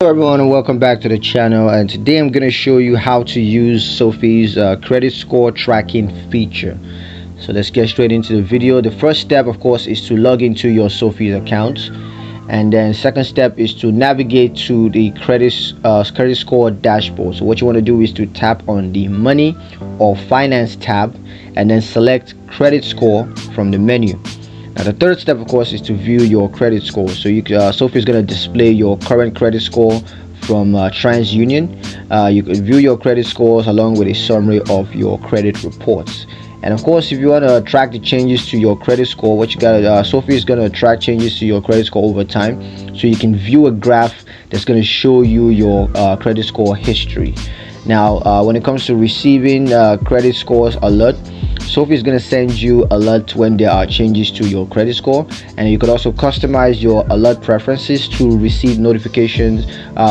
Hello everyone and welcome back to the channel, and today I'm going to show you how to use Sofi's credit score tracking feature. So let's get straight into the video. The first step of course is to log into your Sofi's account, and then second step is to navigate to the credit score dashboard. So what you want to do is to tap on the money or finance tab and then select credit score from the menu. Now the third step of course is to view your credit score. So Sofi is going to display your current credit score from TransUnion. You can view your credit scores along with a summary of your credit reports. And of course, if you want to track the changes to your credit score, what you got, Sofi is going to track changes to your credit score over time, so you can view a graph that's going to show you your credit score history. Now when it comes to receiving credit scores alert, Sofi is going to send you alerts when there are changes to your credit score, and you could also customize your alert preferences to receive notifications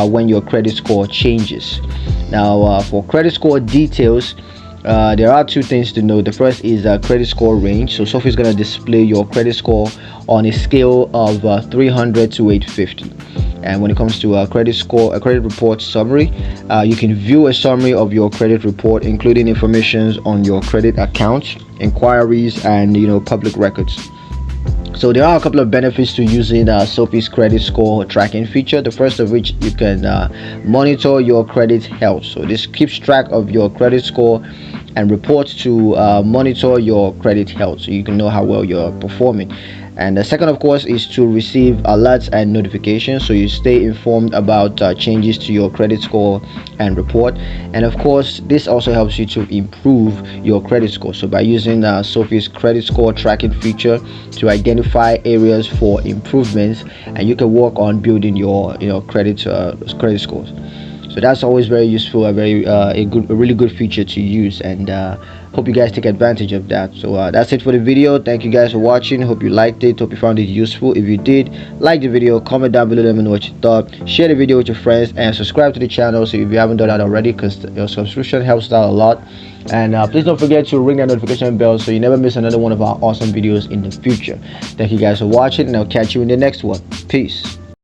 when your credit score changes. Now for credit score details, there are two things to know. The first is credit score range. So Sofi is going to display your credit score on a scale of 300 to 850. And when it comes to a credit report summary, you can view a summary of your credit report, including information on your credit accounts, inquiries, and public records. So there are a couple of benefits to using Sofi's credit score tracking feature. The first of which, you can monitor your credit health. So this keeps track of your credit score and reports to monitor your credit health, so you can know how well you're performing. And the second of course is to receive alerts and notifications, so you stay informed about changes to your credit score and report. And of course, this also helps you to improve your credit score, so by using Sofi's credit score tracking feature to identify areas for improvements, and you can work on building your credit scores. So that's always very useful, a really good feature to use, and hope you guys take advantage of that. So that's it for the video. Thank you guys for watching. Hope you liked it, hope you found it useful. If you did, like the video, comment down below, let me know what you thought, share the video with your friends, and subscribe to the channel so if you haven't done that already, because your subscription helps out a lot. And please don't forget to ring that notification bell so you never miss another one of our awesome videos in the future. Thank you guys for watching, and I'll catch you in the next one. Peace.